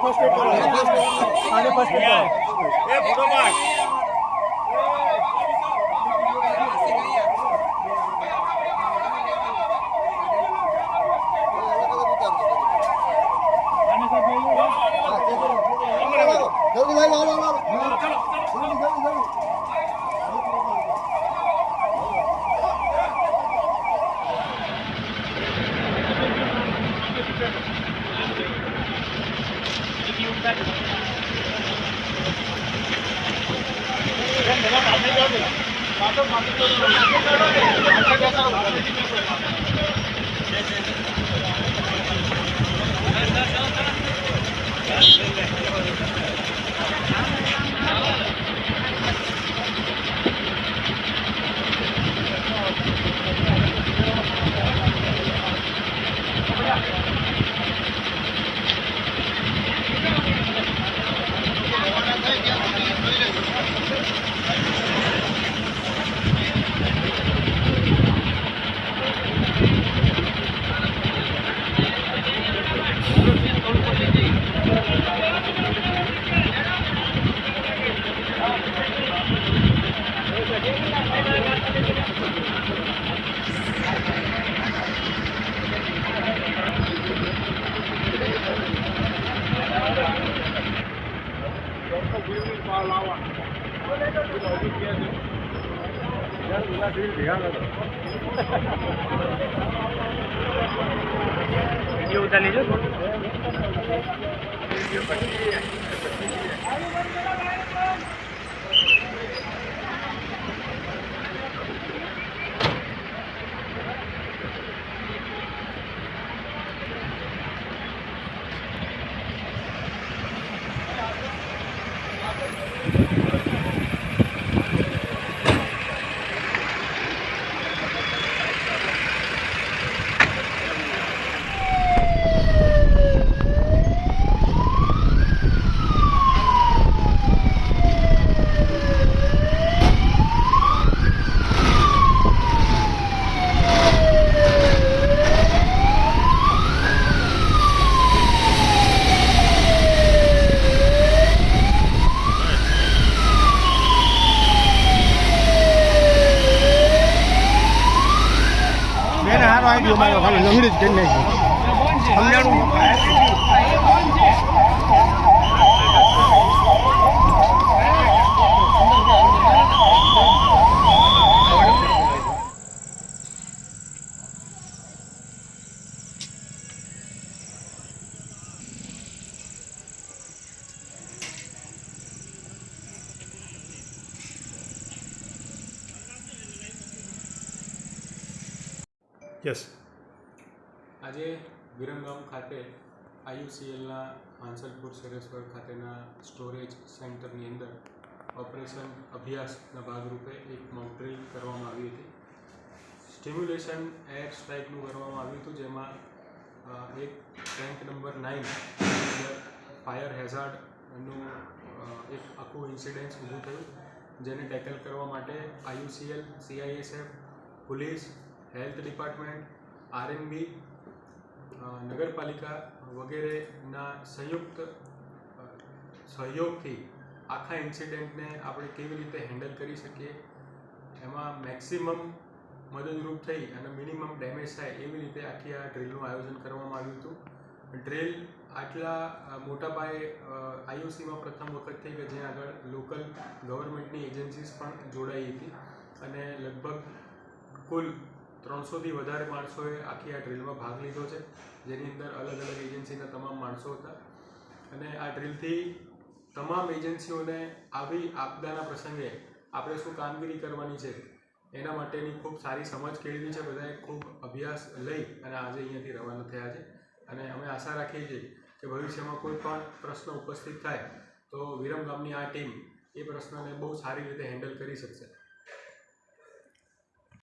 First aid करो, आगे first aid करो। ए फोटो पास जल्दी भाई लो लो चलो जल्दी जल्दी जल्दी वीडियो उतार लीजिए video માં ખાલી લંગડી જ કરી નાખી સમજાણું યસ આજે વિરમગામ ખાતે આયુસીએલના હાંસલપુર સરેશ્વર ખાતેના સ્ટોરેજ સેન્ટરની અંદર ઓપરેશન અભ્યાસના ભાગરૂપે એક મોક ડ્રીલ કરવામાં આવી હતી. સ્ટિમ્યુલેશન એર સ્ટ્રાઇકનું કરવામાં આવ્યું હતું, જેમાં એક ટેન્ક નંબર 9 ફાયર હેઝાર્ડનું એક આખું ઇન્સિડન્સ ઊભું થયું, જેને ટેકલ કરવા માટે આયુસીએલ, CISF, police, health department, RNB, નગરપાલિકા વગેરેના સંયુક્ત સહયોગથી આખા ઇન્સિડન્ટને આપણે કેવી રીતે હેન્ડલ કરી શકીએ, એમાં મેક્સિમમ મદદરૂપ થઈ અને મિનિમમ ડેમેજ થાય એવી રીતે આખી આ ડ્રીલનું આયોજન કરવામાં આવ્યું હતું. ડ્રીલ આટલા મોટા પાયે IOCમાં પ્રથમ વખત થઈ કે જ્યાં આગળ લોકલ ગવર્મેન્ટની એજન્સીસ પણ જોડાઈ હતી અને લગભગ કુલ 300થી વધારે માણસોએ આખી આ ડ્રીલમાં ભાગ લીધો છે, જેની અંદર અલગ અલગ એજન્સીના તમામ માણસો હતા. અને આ ડ્રીલથી તમામ એજન્સીઓને આવી આપદાના પ્રસંગે આપણે શું કામગીરી કરવાની છે એના માટેની ખૂબ સારી સમજ કેળવી છે. બધાએ ખૂબ અભ્યાસ લઈ અને આજે અહીંયાથી રવાના થયા છે અને અમે આશા રાખીએ છીએ કે ભવિષ્યમાં કોઈ પણ પ્રશ્ન ઉપસ્થિત થાય તો વિરમગામની આ ટીમ એ પ્રશ્નને બહુ સારી રીતે હેન્ડલ કરી શકશે.